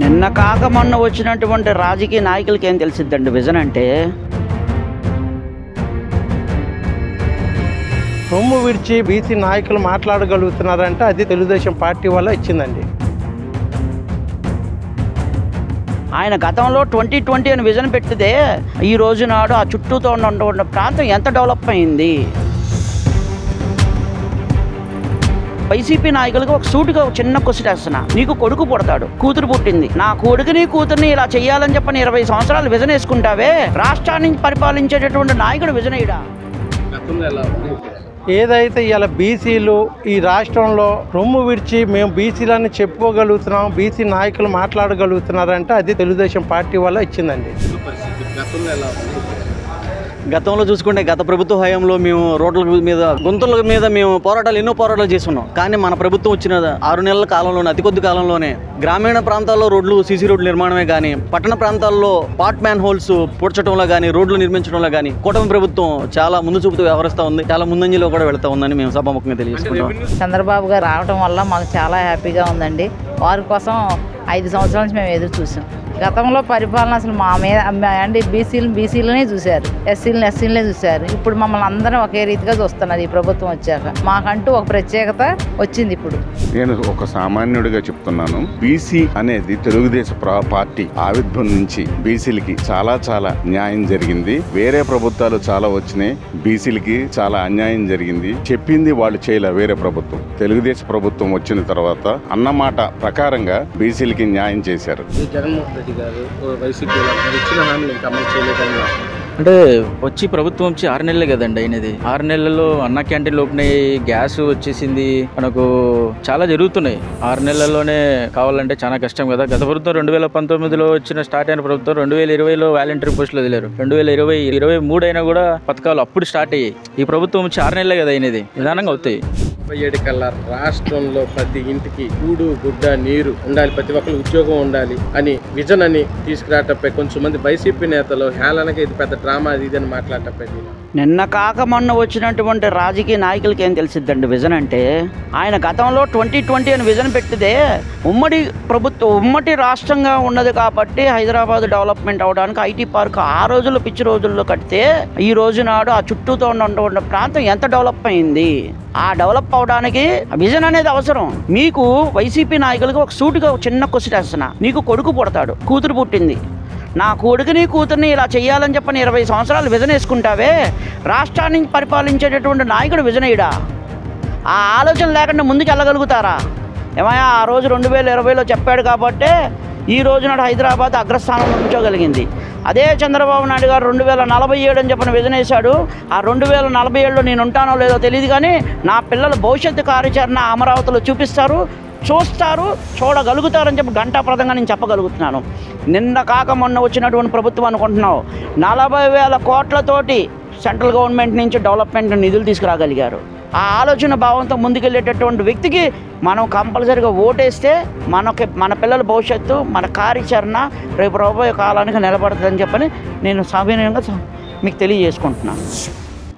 నిన్న కాక మొన్న వచ్చినటువంటి రాజకీయ నాయకులకి ఏం తెలిసిద్దండి విజన్ అంటే? రొమ్ము విడిచి బీసీ నాయకులు మాట్లాడగలుగుతున్నారంటే అది తెలుగుదేశం పార్టీ వల్ల ఇచ్చిందండి. ఆయన గతంలో 2020 అని విజన్ పెట్టితే ఈ రోజు నాడు ఆ చుట్టూతో ఉన్న ప్రాంతం ఎంత డెవలప్ అయింది? వైసీపీ నాయకులకు ఒక సూటుగా చిన్న క్వశ్చన్ వేస్తున్నా. నీకు కొడుకు పుడతాడు, కూతురు పుట్టింది. నా కొడుకుని కూతుర్ని ఇలా చెయ్యాలని చెప్పని 20 సంవత్సరాలు విజన్ వేసుకుంటావే, రాష్ట్రాన్ని పరిపాలించేటటువంటి నాయకుడు విజనీయుడా? ఏదైతే ఇలా బీసీలు ఈ రాష్ట్రంలో రొమ్ము విడిచి మేము బీసీలని చెప్పుకోగలుగుతున్నాం, బీసీ నాయకులు మాట్లాడగలుగుతున్నారంటే అది తెలుగుదేశం పార్టీ వల్ల ఇచ్చిందండి. గతంలో చూసుకుంటే గత ప్రభుత్వ హయాంలో మేము రోడ్ల మీద గుంతల మీద మేము ఎన్నో పోరాటాలు చేస్తున్నాం. కానీ మన ప్రభుత్వం వచ్చిన 6 నెలల కాలంలోనే, అతి కొద్ది కాలంలోనే గ్రామీణ ప్రాంతాల్లో రోడ్లు, సీసీ రోడ్లు నిర్మాణమే కానీ, పట్టణ ప్రాంతాల్లో పాట్ మ్యాన్ హోల్స్ పూడ్చడంలో కానీ, రోడ్లు నిర్మించడంలో కానీ కూటమి ప్రభుత్వం చాలా ముందు చూపుతూ వ్యవహరిస్తూ ఉంది. చాలా ముందంజలో కూడా వెళ్తా ఉందని మేము సభాముఖంగా తెలియజేసుకుంటాం. చంద్రబాబు గారు రావడం వల్ల మాకు చాలా హ్యాపీగా ఉందండి. వారి కోసం 5 సంవత్సరాల నుంచి మేము ఎదురు చూసాం. గతంలో పరిపాలన అసలు మా మీద అంటే బీసీలనే చూశారు, ఎస్సీలనే చూశారు. ఇప్పుడు మమ్మల్ని అందరం ఒకే రీతిగా చూస్తున్నది ఈ ప్రభుత్వం వచ్చాక. మాకంటూ ఒక ప్రత్యేకత వచ్చింది. ఇప్పుడు నేను ఒక సామాన్యుడిగా చెప్తున్నాను, బీసీ అనేది తెలుగుదేశం పార్టీ ఆవిర్భావం నుంచి బీసీలకి చాలా న్యాయం జరిగింది. వేరే ప్రభుత్వాలు చాలా వచ్చినాయి, బీసీలకి చాలా అన్యాయం జరిగింది. చెప్పింది వాళ్ళు చేయలే వేరే ప్రభుత్వం. తెలుగుదేశం ప్రభుత్వం వచ్చిన తర్వాత అన్నమాట ప్రకారంగా బీసీలకి న్యాయం చేశారు. అంటే వచ్చి ప్రభుత్వం వచ్చి 6 నెలలే కదండి అయినది. 6 నెలల్లో అన్న క్యాంటీన్లు ఓపెన్ అయ్యి, గ్యాస్ వచ్చేసింది, మనకు చాలా జరుగుతున్నాయి. 6 నెలల్లోనే కావాలంటే చాలా కష్టం కదా. గత ప్రభుత్వం 2019లో వచ్చిన స్టార్ట్ అయిన ప్రభుత్వం 2020లో వాలంటరీ పోస్టులు వదిలేరు. 2023 అయినా కూడా పథకాలు అప్పుడు స్టార్ట్ అయ్యాయి. ఈ ప్రభుత్వం వచ్చి 6 నెలలే కదా అయినది, నిదానంగా అవుతాయి. 37 కల్లా రాష్ట్రంలో ప్రతి ఇంటికి కూడు గుడ్డ నీరు ఉండాలి, ప్రతి ఒక్కరు ఉద్యోగం ఉండాలి అని విజన్ అని తీసుకురావటంపై కొంచెం మంది వైసీపీ నేతలు హేళనగా ఇది పెద్ద డ్రామా అది అని మాట్లాడటంపై నిన్న కాక మొన్న వచ్చినటువంటి రాజకీయ నాయకులకి ఏం తెలిసిద్దండి విజన్ అంటే? ఆయన గతంలో 2020 అని విజన్ పెట్టితే ఉమ్మడి రాష్ట్రంగా ఉన్నది కాబట్టి హైదరాబాద్ డెవలప్మెంట్ అవడానికి ఐటీ పార్క్ ఆ రోజుల్లో పిచ్చి రోజుల్లో కడితే ఈ రోజు నాడు ఆ చుట్టూతో ఉన్న ప్రాంతం ఎంత డెవలప్ అయింది? ఆ డెవలప్ అవడానికి విజన్ అనేది అవసరం. మీకు వైసీపీ నాయకులకు ఒక సూటుగా చిన్న క్వశ్చన్ వేస్తున్నా. నీకు కొడుకు పుడతాడు, కూతురు పుట్టింది. నా కొడుకుని కూతుర్ని ఇలా చెయ్యాలని చెప్పని 20 సంవత్సరాలు విజన్ వేసుకుంటావే, రాష్ట్రాన్ని పరిపాలించేటటువంటి నాయకుడు విజనీయుడా? ఆ ఆలోచన లేకుండా ముందుకు వెళ్ళగలుగుతారా? ఏమయ్యా, ఆ రోజు 2020లో చెప్పాడు కాబట్టే ఈ రోజు నాడు హైదరాబాద్ అగ్రస్థానంలో ఉంచగలిగింది. అదే చంద్రబాబు నాయుడు గారు 2047 అని చెప్పిన విజన్ వేశాడు. ఆ 2047లో నేను ఉంటానో లేదో తెలియదు, కానీ నా పిల్లల భవిష్యత్తు కార్యాచరణ అమరావతిలో చూడగలుగుతారని చెప్పి ఘంటాప్రదంగా నేను చెప్పగలుగుతున్నాను. నిన్న కాక మొన్న వచ్చినటువంటి ప్రభుత్వం అనుకుంటున్నావు 40,000 కోట్లతోటి సెంట్రల్ గవర్నమెంట్ నుంచి డెవలప్మెంట్ నిధులు తీసుకురాగలిగారు. ఆ ఆలోచన భావంతో ముందుకెళ్ళేటటువంటి వ్యక్తికి మనం కంపల్సరీగా ఓటేస్తే మన పిల్లల భవిష్యత్తు, మన కార్యాచరణ రేపు రాబోయే కాలానికి నిలబడుతుందని చెప్పని నేను సవినయంగా మీకు తెలియజేసుకుంటున్నాను.